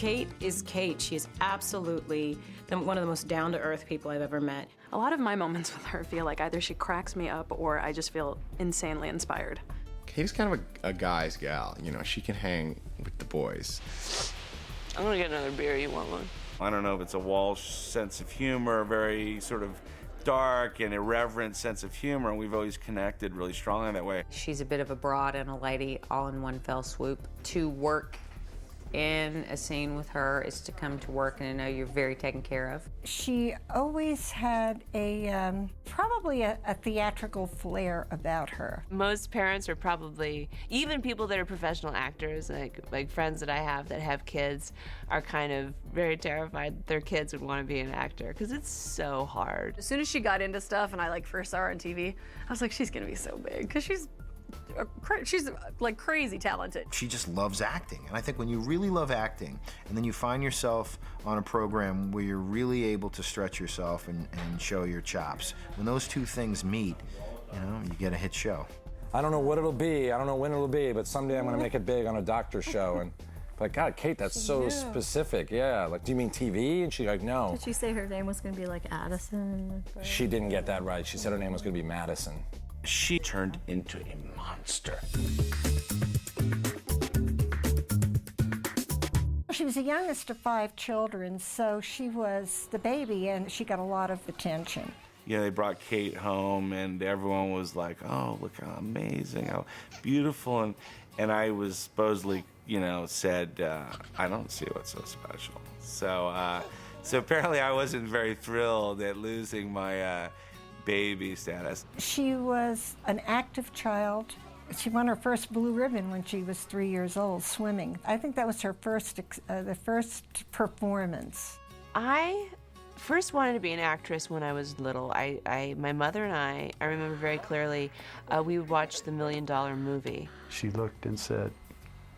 Kate is Kate. She is absolutely one of the most down-to-earth people I've ever met. A lot of my moments with her feel like either she cracks me up or I just feel insanely inspired. Kate's kind of a guy's gal. You know, she can hang with the boys. I'm gonna get another beer. You want one? I don't know if it's a Walsh sense of humor, very sort of dark and irreverent sense of humor, and we've always connected really strongly that way. She's a bit of a broad and a lady all in one fell swoop. To work in a scene with her is to come to work and to know you're very taken care of. She always had probably a theatrical flair about her. Most parents are probably, even people that are professional actors, like friends that I have that have kids, are kind of very terrified that their kids would want to be an actor because it's so hard. As soon as she got into stuff and I first saw her on TV, I was like, she's gonna be so big because she's like crazy talented. She just loves acting, and I think when you really love acting and then you find yourself on a program where you're really able to stretch yourself and show your chops, when those two things meet, you know, you get a hit show. I don't know what it'll be, I don't know when it'll be, but someday I'm gonna make it big on a doctor show. And like, God, Kate, that's so specific. Yeah, like, do you mean TV? And she's like, no. Did she say her name was gonna be like Addison? She didn't get that right. She said her name was gonna be Madison. She turned into a monster. She was the youngest of 5 children, so she was the baby, and she got a lot of attention. Yeah, they brought Kate home, and everyone was like, oh, look how amazing, how beautiful. And I was supposedly, you know, said, I don't see what's so special. So apparently I wasn't very thrilled at losing my baby status. She was an active child. She won her first blue ribbon when she was 3 years old, swimming. I think that was her first, the first performance. I first wanted to be an actress when I was little. My mother and I remember very clearly, we would watch the $1 Million Movie. She looked and said,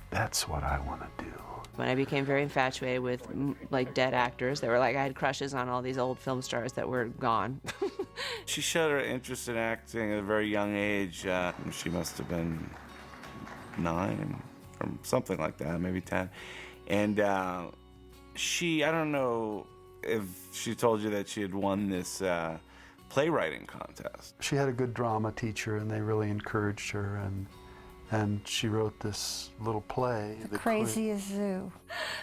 that's what I want to do. When I became very infatuated with like dead actors, they were like, I had crushes on all these old film stars that were gone. She showed her interest in acting at a very young age. She must have been 9 or something like that, maybe 10. And I don't know if she told you that she had won this playwriting contest. She had a good drama teacher, and they really encouraged her, and she wrote this little play. The Craziest Zoo.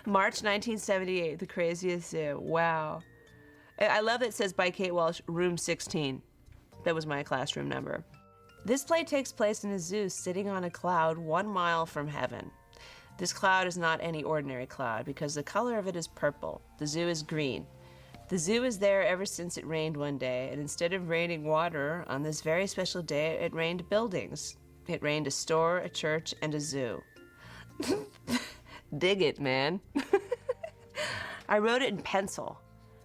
March 1978, The Craziest Zoo. Wow. I love that it says by Kate Walsh, room 16. That was my classroom number. This play takes place in a zoo sitting on a cloud 1 mile from heaven. This cloud is not any ordinary cloud because the color of it is purple. The zoo is green. The zoo is there ever since it rained one day, and instead of raining water, on this very special day, it rained buildings. It rained a store, a church, and a zoo. Dig it, man. I wrote it in pencil.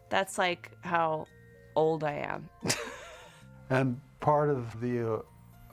That's like how old I am. And part of the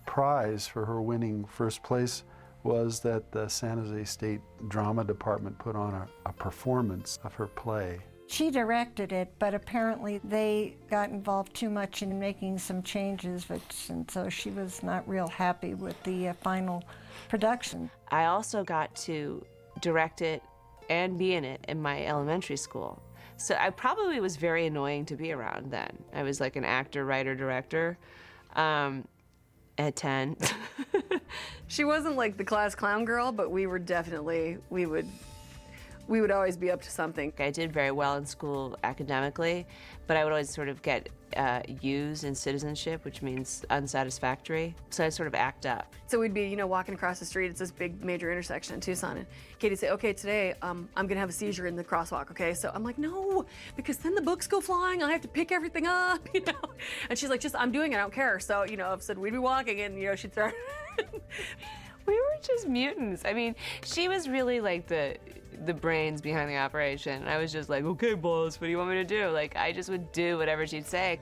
prize for her winning first place was that the San Jose State Drama Department put on a performance of her play. She directed it, but apparently they got involved too much in making some changes, and so she was not real happy with the final production. I also got to direct it and be in it in my elementary school. So I probably was very annoying to be around then. I was like an actor, writer, director at 10. She wasn't like the class clown girl, but we were definitely, we would always be up to something. I did very well in school academically, but I would always sort of get U's in citizenship, which means unsatisfactory. So I sort of act up. So we'd be, walking across the street. It's this big major intersection in Tucson, and Katie'd say, okay, today I'm gonna have a seizure in the crosswalk, okay? So I'm like, no, because then the books go flying, I have to pick everything up, And she's like, I'm doing it, I don't care. So, I've said we'd be walking and, she'd start. We were just mutants. I mean, she was really like the brains behind the operation. I was just like, okay, boss, what do you want me to do? Like, I just would do whatever she'd say.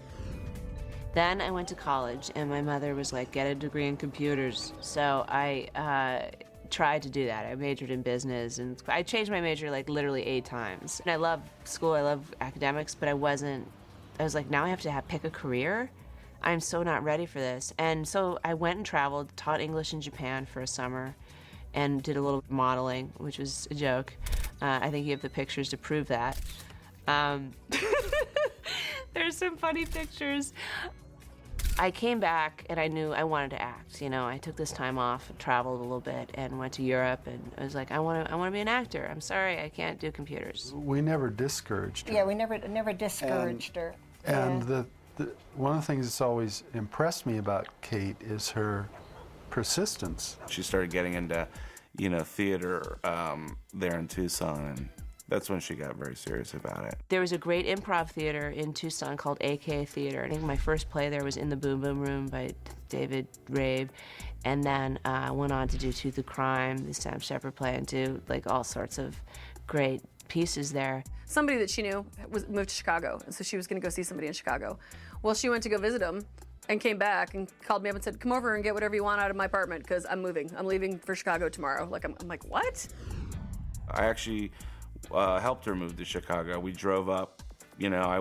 Then I went to college, and my mother was like, get a degree in computers. So I tried to do that. I majored in business, and I changed my major like literally 8 times. And I love school, I love academics, but I was like, now I have to pick a career? I'm so not ready for this. And so I went and traveled, taught English in Japan for a summer, and did a little modeling, which was a joke. I think you have the pictures to prove that. There's some funny pictures. I came back and I knew I wanted to act. You know, I took this time off and traveled a little bit and went to Europe, and I was like, I want to be an actor. I'm sorry, I can't do computers. We never discouraged her. Yeah, we never discouraged her. And one of the things that's always impressed me about Kate is her persistence. She started getting into, you know, theater there in Tucson, and that's when she got very serious about it. There was a great improv theater in Tucson called AK Theater. I think my first play there was In the Boom Boom Room by David Rabe. And then I went on to do Tooth of Crime, the Sam Shepard play, and do like all sorts of great pieces there. Somebody that she knew moved to Chicago, and so she was going to go see somebody in Chicago. Well, she went to go visit him and came back and called me up and said, come over and get whatever you want out of my apartment because I'm moving. I'm leaving for Chicago tomorrow. Like, I'm like, what? I actually helped her move to Chicago. We drove up, you know, I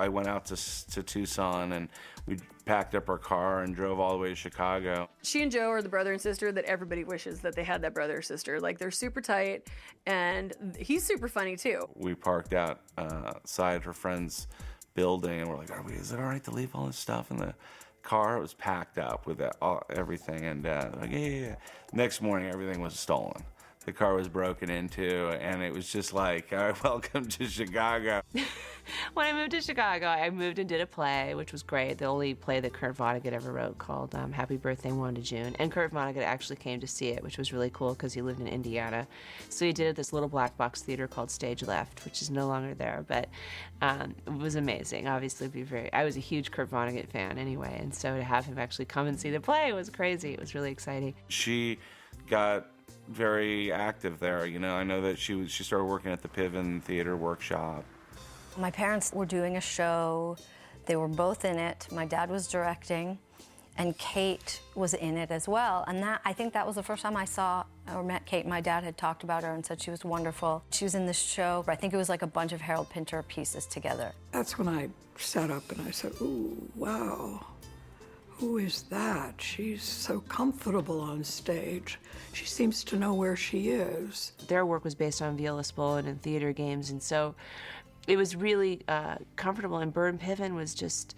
went out to Tucson, and we packed up our car and drove all the way to Chicago. She and Joe are the brother and sister that everybody wishes that they had that brother or sister. Like, they're super tight, and he's super funny too. We parked outside her friend's building, and we're like, is it all right to leave all this stuff in the car? It was packed up with everything, and like, yeah. Next morning, everything was stolen. The car was broken into, and it was just like, all right, welcome to Chicago. When I moved to Chicago, I moved and did a play, which was great. The only play that Kurt Vonnegut ever wrote, called Happy Birthday, Wanda June. And Kurt Vonnegut actually came to see it, which was really cool because he lived in Indiana. So he did it at this little black box theater called Stage Left, which is no longer there, but it was amazing. Obviously, I was a huge Kurt Vonnegut fan anyway, and so to have him actually come and see the play was crazy. It was really exciting. She got very active there. You know, I know that she started working at the Piven Theater Workshop. My parents were doing a show. They were both in it. My dad was directing, and Kate was in it as well. And I think that was the first time I saw or met Kate. My dad had talked about her and said she was wonderful. She was in this show. I think it was like a bunch of Harold Pinter pieces together. That's when I sat up and I said, ooh, wow. Who is that? She's so comfortable on stage. She seems to know where she is. Their work was based on Viola Spolin and theater games, and so it was really comfortable. And Byrne Piven was just,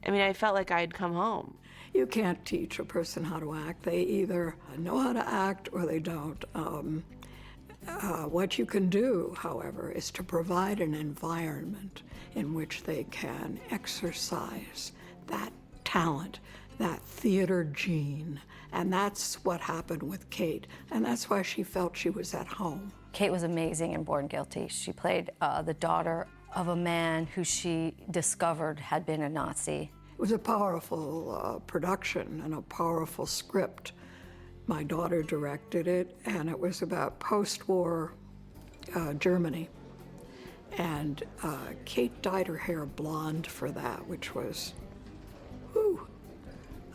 I mean, I felt like I'd come home. You can't teach a person how to act. They either know how to act or they don't. What you can do, however, is to provide an environment in which they can exercise that talent, that theater gene. And that's what happened with Kate. And that's why she felt she was at home. Kate was amazing in Born Guilty. She played the daughter of a man who she discovered had been a Nazi. It was a powerful production and a powerful script. My daughter directed it, and it was about post-war Germany. And Kate dyed her hair blonde for that, which was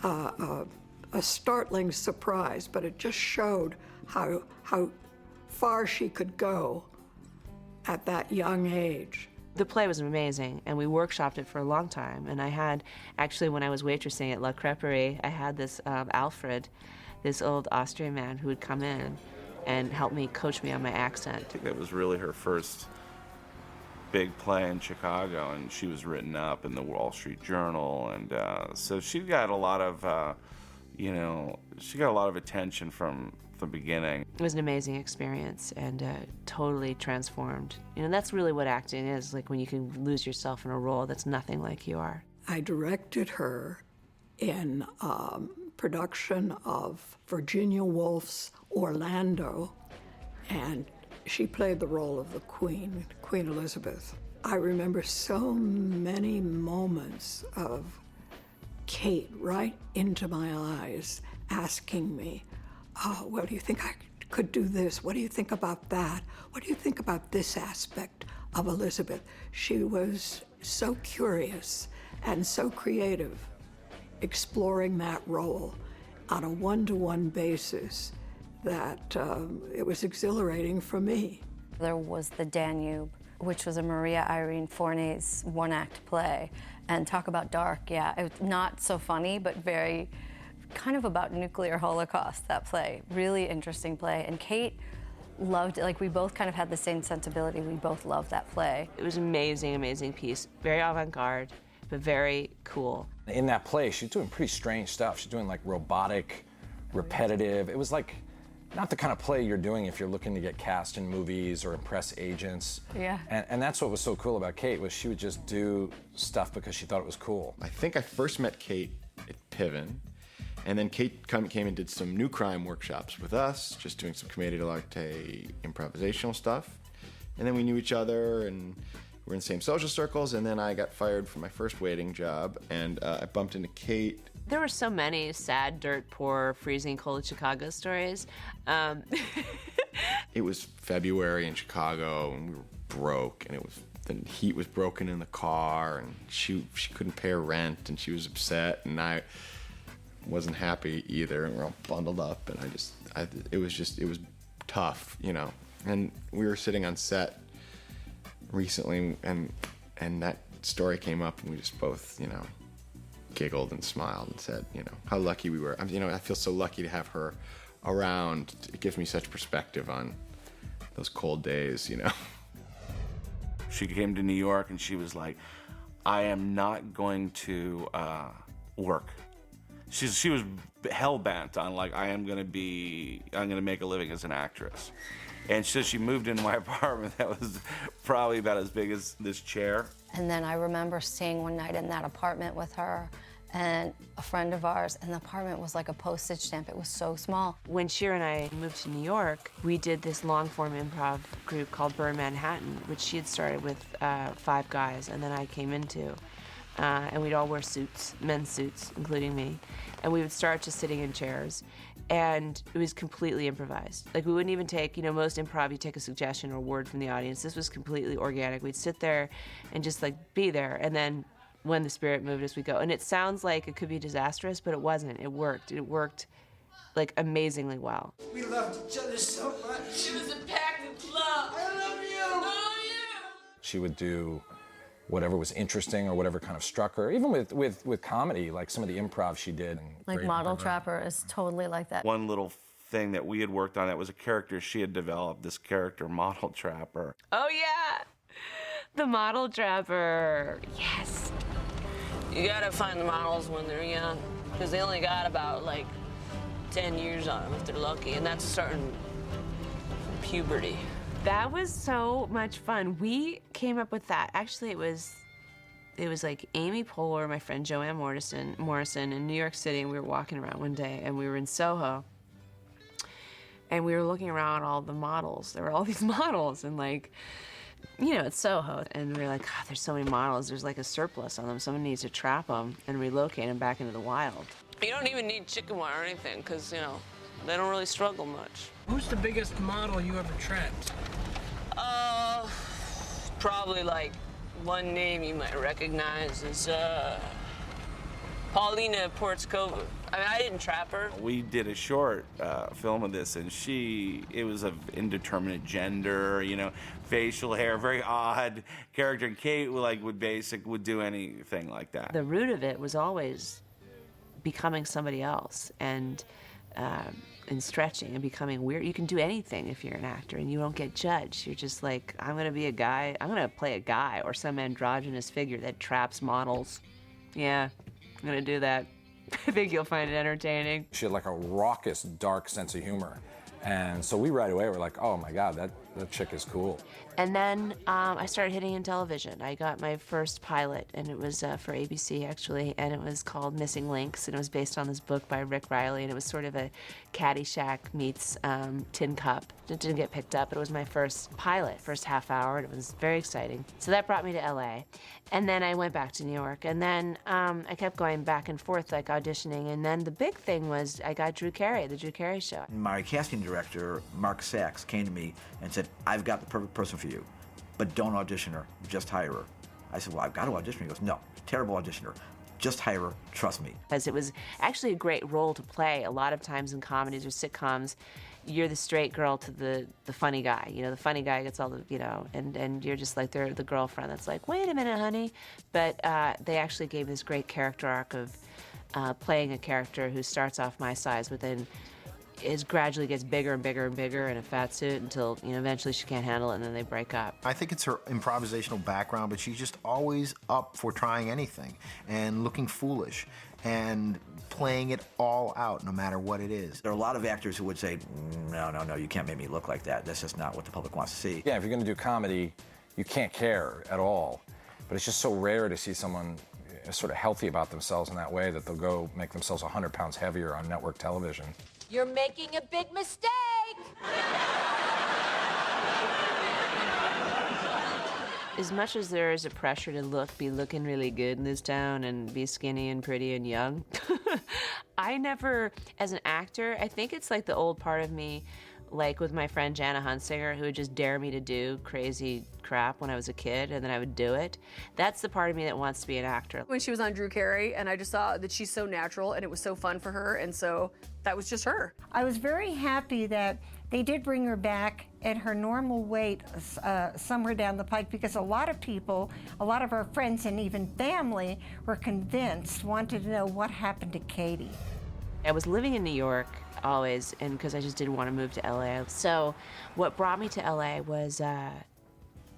a startling surprise, but it just showed how far she could go at that young age. The play was amazing, and we workshopped it for a long time. And I had, actually, when I was waitressing at La Crêperie, I had this Alfred, this old Austrian man who would come in and help me, coach me on my accent. I think that was really her first big play in Chicago, and she was written up in the Wall Street Journal, and so she got a lot of, she got a lot of attention from the beginning. It was an amazing experience and totally transformed. You know, that's really what acting is, like when you can lose yourself in a role that's nothing like you are. I directed her in production of Virginia Woolf's Orlando, and she played the role of the Queen, Queen Elizabeth. I remember so many moments of Kate right into my eyes asking me, oh, well, do you think I could do this? What do you think about that? What do you think about this aspect of Elizabeth? She was so curious and so creative, exploring that role on a one-to-one basis, that it was exhilarating for me. There was The Danube, which was a Maria Irene Forney's one-act play. And talk about dark, yeah. It was not so funny, but very kind of about nuclear holocaust, that play. Really interesting play. And Kate loved it. Like, we both kind of had the same sensibility. We both loved that play. It was an amazing, amazing piece. Very avant-garde, but very cool. In that play, she's doing pretty strange stuff. She's doing like robotic, repetitive. It was like not the kind of play you're doing if you're looking to get cast in movies or impress agents. Yeah. And that's what was so cool about Kate, was she would just do stuff because she thought it was cool. I think I first met Kate at Piven, and then Kate came and did some new crime workshops with us, just doing some commedia dell'arte improvisational stuff. And then we knew each other, and we're in the same social circles, and then I got fired from my first waiting job, and I bumped into Kate. There were so many sad, dirt poor, freezing cold Chicago stories. It was February in Chicago, and we were broke, and the heat was broken in the car, and she couldn't pay her rent, and she was upset, and I wasn't happy either, and we're all bundled up, and it was tough, you know. And we were sitting on set recently, and that story came up, and we just both, you know, giggled and smiled and said, you know, how lucky we were. You know, I feel so lucky to have her around. It gives me such perspective on those cold days, you know. She came to New York and she was like, I am not going to work. She was hell-bent on, like, I'm gonna make a living as an actress. And so she moved into my apartment that was probably about as big as this chair. And then I remember staying one night in that apartment with her and a friend of ours, and the apartment was like a postage stamp. It was so small. When Shira and I moved to New York, we did this long-form improv group called Burn Manhattan, which she had started with 5 guys, and then I came into. And we'd all wear suits, men's suits, including me. And we would start just sitting in chairs. And it was completely improvised. Like, we wouldn't even take, you know, most improv, you take a suggestion or a word from the audience. This was completely organic. We'd sit there and just, like, be there. And then when the spirit moved us, we'd go. And it sounds like it could be disastrous, but it wasn't. It worked. It worked, like, amazingly well. We loved each other so much. It was a pact of love. I love you. I love you. She would do whatever was interesting or whatever kind of struck her, even with comedy, like some of the improv she did. Like Model Trapper is totally like that. One little thing that we had worked on that was a character she had developed, this character, Model Trapper. Oh, yeah. The Model Trapper. Yes. You gotta find the models when they're young, because they only got about, like, 10 years on them if they're lucky, and that's starting puberty. That was so much fun. We came up with that. Actually, it was like Amy Poehler, my friend Joanne Morrison in New York City, and we were walking around one day, and we were in Soho, and we were looking around all the models. There were all these models, and, like, you know, it's Soho, and we were like, God, there's so many models. There's like a surplus on them. Someone needs to trap them and relocate them back into the wild. You don't even need chicken wire or anything, because, you know, they don't really struggle much. Who's the biggest model you ever trapped? Probably, like, one name you might recognize is Paulina Portskova. I mean, I didn't trap her. We did a short film of this, and it was of indeterminate gender, you know, facial hair, very odd character. And Kate would do anything like that. The root of it was always becoming somebody else and stretching and becoming weird. You can do anything if you're an actor and you don't get judged. You're just like, I'm gonna be a guy, I'm gonna play a guy or some androgynous figure that traps models. Yeah, I'm gonna do that. I think you'll find it entertaining. She had like a raucous, dark sense of humor. And so we right away were like, oh my God, that chick is cool. And then I started hitting in television. I got my first pilot, and it was for ABC, actually, and it was called Missing Links, and it was based on this book by Rick Riley, and it was sort of a Caddyshack meets Tin Cup. It didn't get picked up, but it was my first pilot, first half hour, and it was very exciting. So that brought me to LA, and then I went back to New York, and then I kept going back and forth, like auditioning, and then the big thing was I got Drew Carey, the Drew Carey Show. My casting director, Mark Sachs, came to me and said, I've got the perfect person for you, but don't audition her, just hire her. I said, well, I've got to audition her. He goes, no, terrible auditioner. Just hire her, trust me. Because it was actually a great role to play. A lot of times in comedies or sitcoms, you're the straight girl to the funny guy. You know, the funny guy gets all the, you know, and you're just like the girlfriend that's like, wait a minute, honey. But they actually gave this great character arc of playing a character who starts off my size, but then it gradually gets bigger and bigger and bigger in a fat suit until, you know, eventually she can't handle it and then they break up. I think it's her improvisational background, but she's just always up for trying anything and looking foolish and playing it all out no matter what it is. There are a lot of actors who would say, no, you can't make me look like that. That's just not what the public wants to see. Yeah, if you're going to do comedy, you can't care at all. But it's just so rare to see someone sort of healthy about themselves in that way that they'll go make themselves 100 pounds heavier on network television. You're making a big mistake! As much as there is a pressure to be looking really good in this town and be skinny and pretty and young, I never, as an actor, I think it's like the old part of me, like with my friend Jana Hunsinger, who would just dare me to do crazy crap when I was a kid, and then I would do it. That's the part of me that wants to be an actor. When she was on Drew Carey, and I just saw that she's so natural, and it was so fun for her, and so that was just her. I was very happy that they did bring her back at her normal weight somewhere down the pike, because a lot of people, a lot of our friends and even family were convinced, wanted to know what happened to Katie. I was living in New York always, and because I just didn't want to move to LA. So what brought me to LA was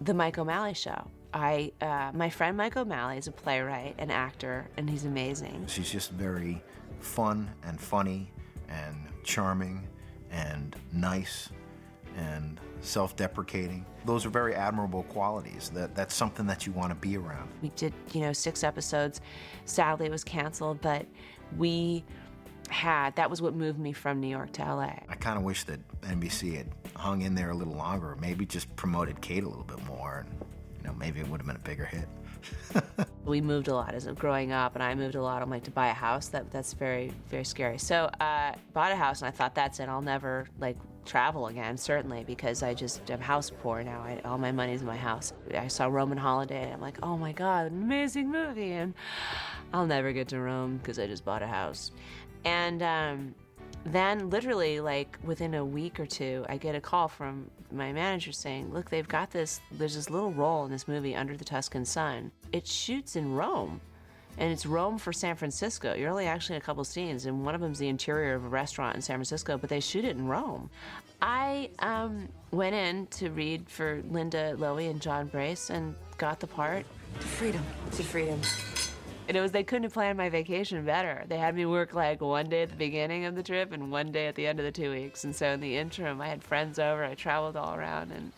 the Mike O'Malley show. My friend Mike O'Malley is a playwright, an actor, and he's amazing. She's just very fun and funny and charming and nice and self-deprecating. Those are very admirable qualities. That's something that you want to be around. We did, 6 episodes. Sadly, it was canceled, but that was what moved me from New York to LA. I kind of wish that NBC had hung in there a little longer, maybe just promoted Kate a little bit more, and maybe it would have been a bigger hit. We moved a lot as growing up, and I moved a lot. I'm like, to buy a house, that's very, very scary. So bought a house, and I thought, that's it. I'll never travel again, certainly, because I just am house poor now. All my money's in my house. I saw Rome and Holiday, and I'm like, oh my God, an amazing movie, and I'll never get to Rome because I just bought a house. And then literally within a week or two, I get a call from my manager saying, look, there's this little role in this movie, Under the Tuscan Sun. It shoots in Rome, and it's Rome for San Francisco. You're only actually in a couple scenes, and one of them's the interior of a restaurant in San Francisco, but they shoot it in Rome. I went in to read for Linda Lowy and John Brace and got the part. To freedom. And they couldn't have planned my vacation better. They had me work one day at the beginning of the trip and one day at the end of the 2 weeks. And so in the interim, I had friends over, I traveled all around, and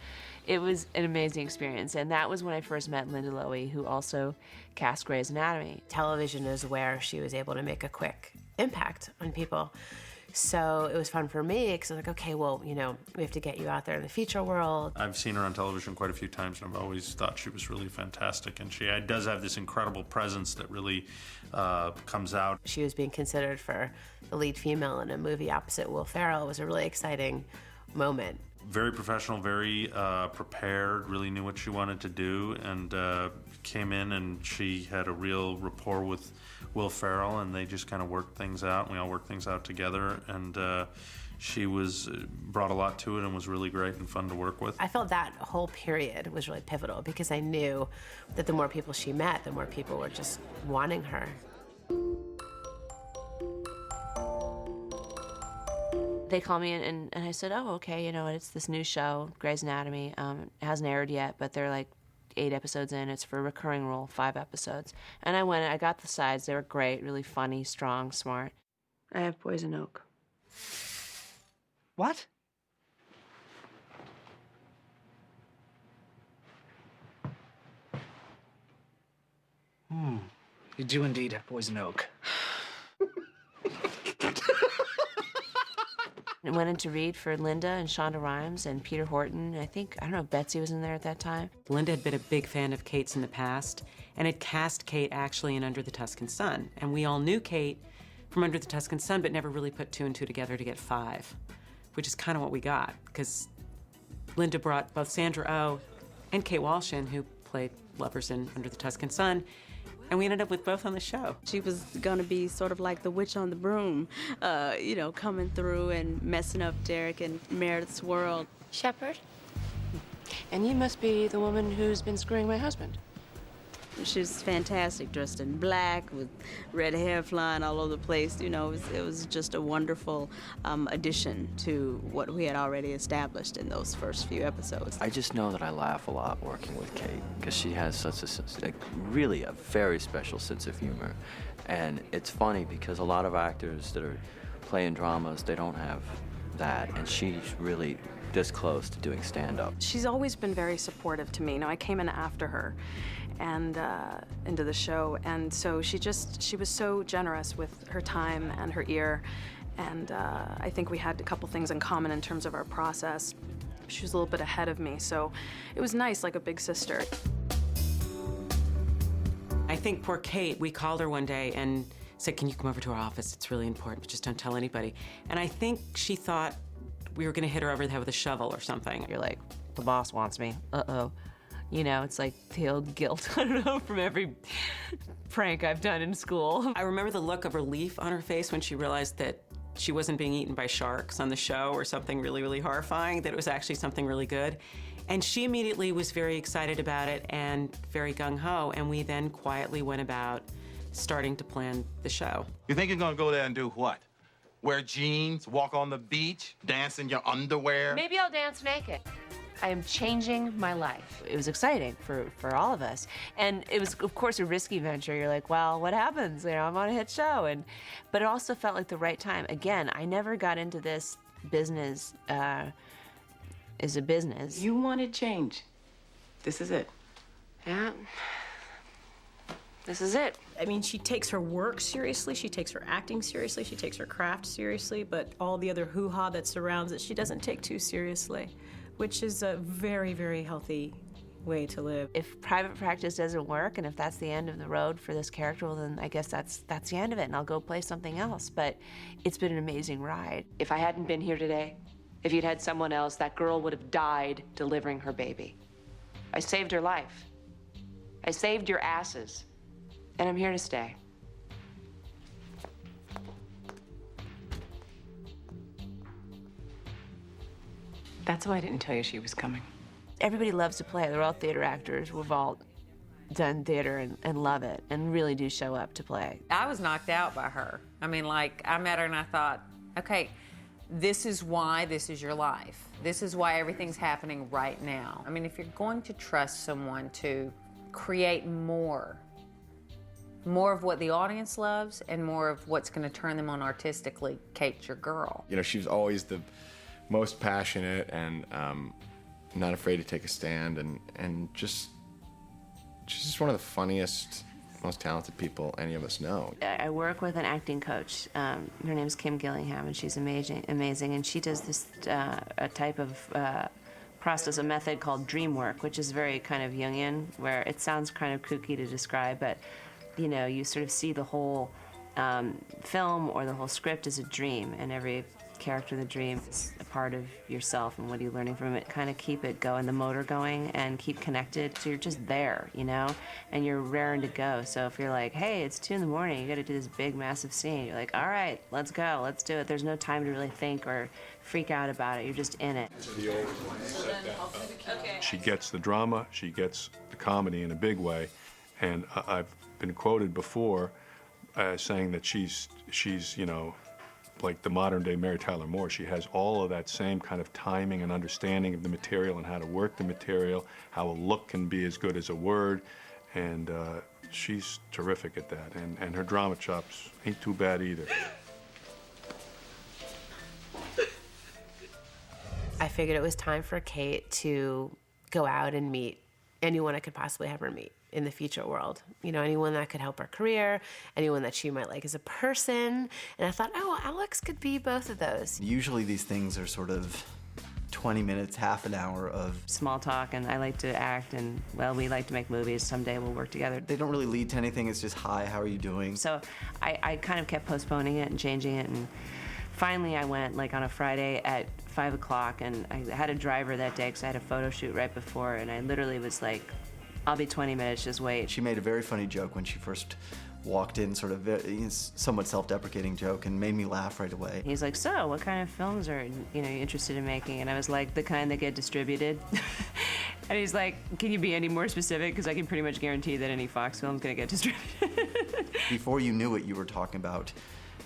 it was an amazing experience. And that was when I first met Linda Lowy, who also cast Grey's Anatomy. Television is where she was able to make a quick impact on people. So it was fun for me because I was like, okay, well, we have to get you out there in the feature world. I've seen her on television quite a few times, and I've always thought she was really fantastic. And she does have this incredible presence that really comes out. She was being considered for the lead female in a movie opposite Will Ferrell. It was a really exciting moment. Very professional, very prepared, really knew what she wanted to do, and came in, and she had a real rapport with Will Ferrell, and they just kind of worked things out, and we all worked things out together, and she brought a lot to it and was really great and fun to work with. I felt that whole period was really pivotal because I knew that the more people she met, the more people were just wanting her. They called me and I said, oh, okay, it's this new show, Grey's Anatomy. It hasn't aired yet, but they're 8 episodes in. It's for a recurring role, 5 episodes. And I went, I got the sides. They were great, really funny, strong, smart. I have poison oak. What? You do indeed have poison oak. I went in to read for Linda and Shonda Rhimes and Peter Horton. I don't know if Betsy was in there at that time. Linda had been a big fan of Kate's in the past and had cast Kate actually in Under the Tuscan Sun. And we all knew Kate from Under the Tuscan Sun, but never really put 2 and 2 together to get 5, which is kind of what we got, because Linda brought both Sandra Oh and Kate Walsh in, who played lovers in Under the Tuscan Sun, and we ended up with both on the show. She was gonna be sort of like the witch on the broom, coming through and messing up Derek and Meredith's world. Shepard? And you must be the woman who's been screwing my husband. She's fantastic, dressed in black with red hair flying all over the place. You know, it was just a wonderful addition to what we had already established in those first few episodes. I just know that I laugh a lot working with Kate because she has such really a very special sense of humor. And it's funny because a lot of actors that are playing dramas, they don't have that, and she's really this close to doing stand-up. She's always been very supportive to me. You know, I came in after her and into the show, and so she was so generous with her time and her ear, and I think we had a couple things in common in terms of our process. She was a little bit ahead of me, so it was nice, like a big sister. I think poor Kate, we called her one day and said, can you come over to our office? It's really important, but just don't tell anybody. And I think she thought we were gonna hit her over the head with a shovel or something. You're like, the boss wants me. Uh-oh. You know, it's like the old guilt, I don't know, from every prank I've done in school. I remember the look of relief on her face when she realized that she wasn't being eaten by sharks on the show or something really, really horrifying, that it was actually something really good. And she immediately was very excited about it and very gung-ho, and we then quietly went about starting to plan the show. You think you're gonna go there and do what? Wear jeans, walk on the beach, dance in your underwear? Maybe I'll dance naked. I am changing my life. It was exciting for all of us. And it was, of course, a risky venture. You're like, well, what happens? You know, I'm on a hit show. But it also felt like the right time. Again, I never got into this business as a business. You wanted change. This is it. Yeah. This is it. I mean, she takes her work seriously, she takes her acting seriously, she takes her craft seriously, but all the other hoo-ha that surrounds it, she doesn't take too seriously, which is a very, very healthy way to live. If private practice doesn't work, and if that's the end of the road for this character, well, then I guess that's the end of it, and I'll go play something else. But it's been an amazing ride. If I hadn't been here today, if you'd had someone else, that girl would have died delivering her baby. I saved her life. I saved your asses. And I'm here to stay. That's why I didn't tell you she was coming. Everybody loves to play. They're all theater actors. We've all done theater and love it and really do show up to play. I was knocked out by her. I mean, like, I met her and I thought, okay, this is why this is your life. This is why everything's happening right now. I mean, if you're going to trust someone to create more of what the audience loves and more of what's going to turn them on artistically, Kate's your girl. You know, she was always the most passionate and not afraid to take a stand, and she's just one of the funniest, most talented people any of us know. I work with an acting coach. Her name's Kim Gillingham, and she's amazing, and she does this a type of process, a method called dream work, which is very kind of Jungian, where it sounds kind of kooky to describe, but you know, you sort of see the whole film or the whole script as a dream, and every character in the dream is a part of yourself, and what are you learning from it? Kind of keep it going, the motor going, and keep connected, so you're just there, you know, and you're raring to go. So if you're like, hey, it's 2 in the morning, you gotta do this big, massive scene, you're like, all right, let's go, let's do it. There's no time to really think or freak out about it, you're just in it. She gets the drama, she gets the comedy in a big way, and I've been quoted before saying that she's you know, like the modern day Mary Tyler Moore. She has all of that same kind of timing and understanding of the material and how to work the material, how a look can be as good as a word, and she's terrific at that, and her drama chops ain't too bad either. I figured it was time for Kate to go out and meet anyone I could possibly have her meet in the future world. You know, anyone that could help her career, anyone that she might like as a person. And I thought, oh, Alex could be both of those. Usually these things are sort of 20 minutes, half an hour of small talk, and I like to act, and well, we like to make movies. Someday we'll work together. They don't really lead to anything. It's just, hi, how are you doing? So I kind of kept postponing it and changing it, and finally I went like on a Friday at 5 o'clock, and I had a driver that day because I had a photo shoot right before, and I literally was like, I'll be 20 minutes, just wait. She made a very funny joke when she first walked in, sort of somewhat self-deprecating joke, and made me laugh right away. He's like, so what kind of films are you interested in making? And I was like, the kind that get distributed. And he's like, can you be any more specific? Because I can pretty much guarantee that any Fox film's gonna get distributed. Before you knew it, you were talking about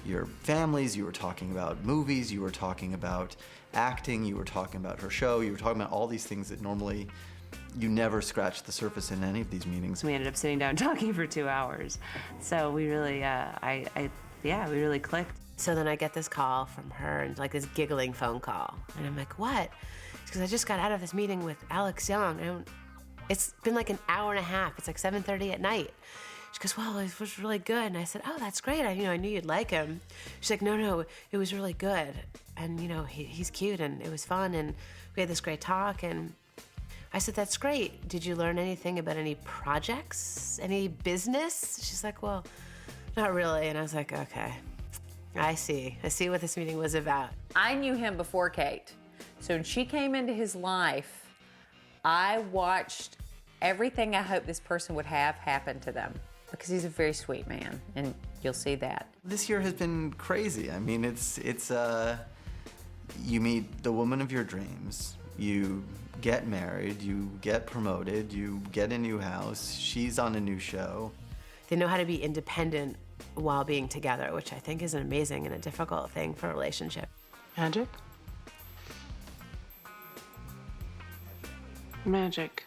your families, you were talking about movies, you were talking about acting, you were talking about her show, you were talking about all these things that normally you never scratched the surface in any of these meetings. We ended up sitting down talking for 2 hours. So we really, we really clicked. So then I get this call from her, and like this giggling phone call. And I'm like, what? Because I just got out of this meeting with Alex Young. It's been like an hour and a half. It's like 7:30 at night. She goes, well, it was really good. And I said, oh, that's great. I knew you'd like him. She's like, no, it was really good. And, he's cute, and it was fun, and we had this great talk. And I said, that's great. Did you learn anything about any projects, any business? She's like, well, not really. And I was like, okay, I see what this meeting was about. I knew him before Kate. So when she came into his life, I watched everything I hoped this person would have happen to them, because he's a very sweet man, and you'll see that. This year has been crazy. I mean, it's you meet the woman of your dreams, you get married, you get promoted, you get a new house, she's on a new show. They know how to be independent while being together, which I think is an amazing and a difficult thing for a relationship. Magic? Magic.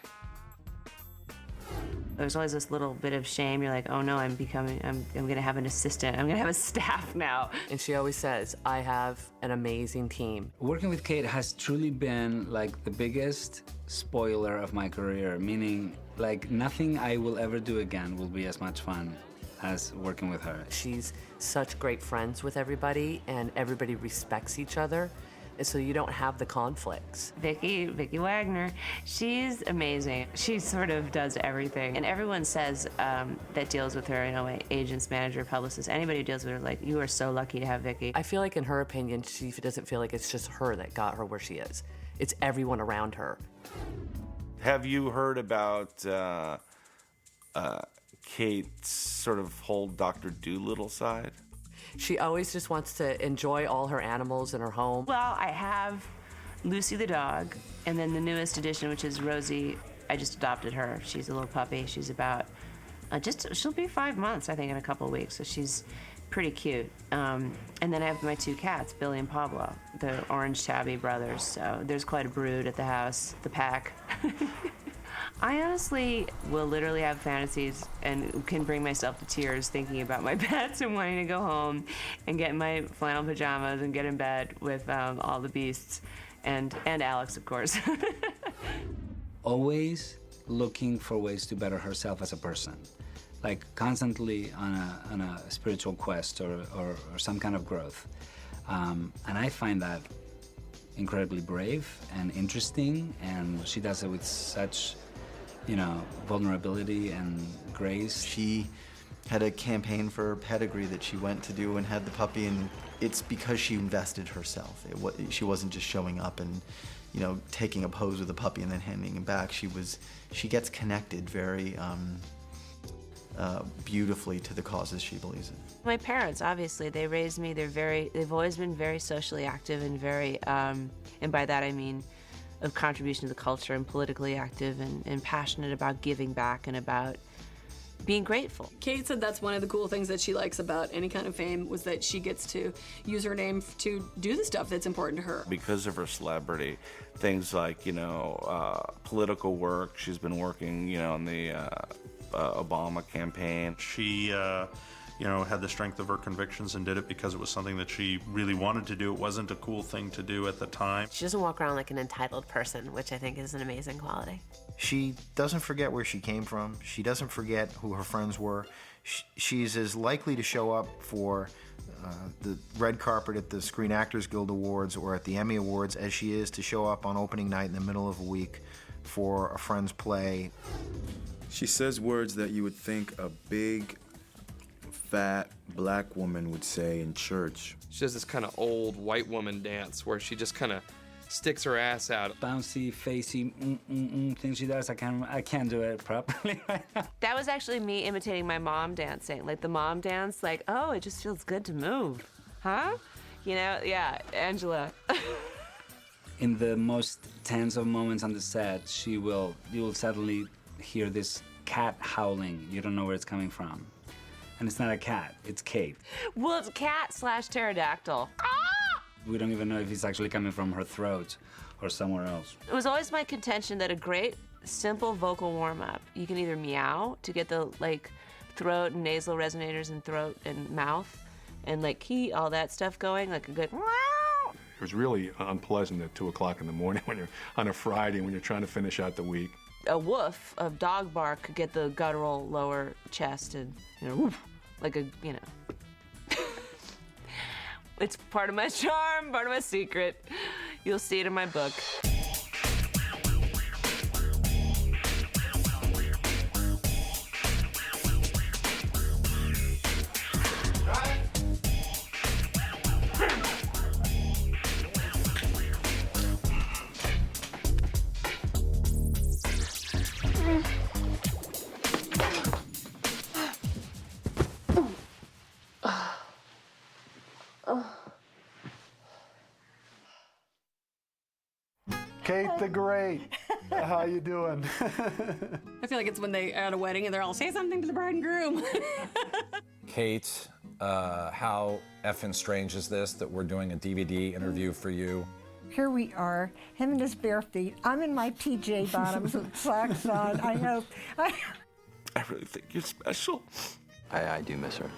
There's always this little bit of shame. You're like, oh no, I'm gonna have an assistant. I'm gonna have a staff now. And she always says, I have an amazing team. Working with Kate has truly been like the biggest spoiler of my career, meaning like nothing I will ever do again will be as much fun as working with her. She's such great friends with everybody, and everybody respects each other. And so you don't have the conflicts. Vicky Wagner, she's amazing. She sort of does everything. And everyone says that deals with her, agents, manager, publicist, anybody who deals with her, like, you are so lucky to have Vicky. I feel like in her opinion, she doesn't feel like it's just her that got her where she is. It's everyone around her. Have you heard about Kate's sort of whole Dr. Dolittle side? She always just wants to enjoy all her animals in her home. Well, I have Lucy the dog, and then the newest addition, which is Rosie. I just adopted her. She's a little puppy. She's about, she'll be 5 months, I think, in a couple of weeks, so she's pretty cute. And then I have my 2 cats, Billy and Pablo, the orange tabby brothers, so there's quite a brood at the house, the pack. I honestly will literally have fantasies and can bring myself to tears thinking about my pets and wanting to go home and get in my flannel pajamas and get in bed with all the beasts and Alex, of course. Always looking for ways to better herself as a person, like constantly on a spiritual quest or some kind of growth. And I find that incredibly brave and interesting, and she does it with such vulnerability and grace. She had a campaign for pedigree that she went to do and had the puppy, and it's because she invested herself. She wasn't just showing up and taking a pose with the puppy and then handing him back. She gets connected very beautifully to the causes she believes in. My parents, obviously, they raised me. They've always been very socially active and very, and by that I mean of contribution to the culture and politically active and passionate about giving back and about being grateful. Kate said that's one of the cool things that she likes about any kind of fame, was that she gets to use her name to do the stuff that's important to her. Because of her celebrity, things like, political work. She's been working, on the Obama campaign. She, had the strength of her convictions and did it because it was something that she really wanted to do. It wasn't a cool thing to do at the time. She doesn't walk around like an entitled person, which I think is an amazing quality. She doesn't forget where she came from. She doesn't forget who her friends were. She's as likely to show up for the red carpet at the Screen Actors Guild Awards or at the Emmy Awards as she is to show up on opening night in the middle of a week for a friend's play. She says words that you would think a big, fat black woman would say in church. She does this kind of old white woman dance where she just kind of sticks her ass out. Bouncy, facey, thing she does. I can't do it properly right now. That was actually me imitating my mom dancing, like the mom dance, like, oh, it just feels good to move, huh? Yeah, Angela. in the most tense of moments on the set, you will suddenly hear this cat howling. You don't know where it's coming from. And it's not a cat, it's Kate. Well, it's cat / pterodactyl. We don't even know if it's actually coming from her throat or somewhere else. It was always my contention that a great, simple vocal warm-up, you can either meow to get the throat and nasal resonators and throat and mouth, and key, all that stuff going, like a good It was really unpleasant at 2 o'clock in the morning when you're on a Friday when you're trying to finish out the week. A woof of dog bark could get the guttural lower chest and, woof, It's part of my charm, part of my secret. You'll see it in my book. Kate the Great, how you doing? I feel like it's when they are at a wedding and they're all, say something to the bride and groom. Kate, how effing strange is this that we're doing a DVD interview for you? Here we are, him in his bare feet. I'm in my PJ bottoms with socks on. I hope. I really think you're special. I do miss her.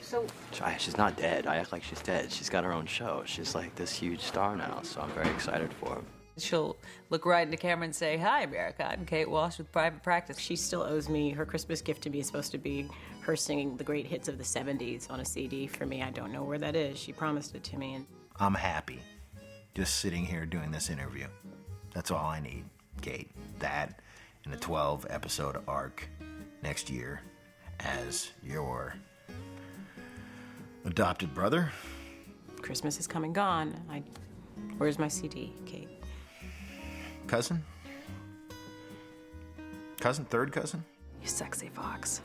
So She's not dead. I act like she's dead. She's got her own show. She's like this huge star now, so I'm very excited for her. She'll look right into camera and say, "Hi, America, I'm Kate Walsh with Private Practice." She still owes me. Her Christmas gift to me is supposed to be her singing the great hits of the 70s on a CD for me. I don't know where that is. She promised it to me. And I'm happy just sitting here doing this interview. That's all I need, Kate. That and a 12-episode arc next year as your adopted brother. Christmas is come and gone. Where's my CD, Kate? Cousin? Cousin? Third cousin? You sexy fox.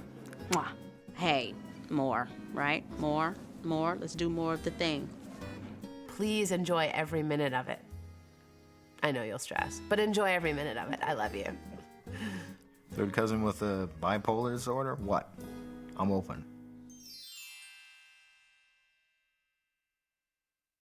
Mwah. Hey, more, right? More. Let's do more of the thing. Please enjoy every minute of it. I know you'll stress, but enjoy every minute of it. I love you. Third cousin with a bipolar disorder? What? I'm open.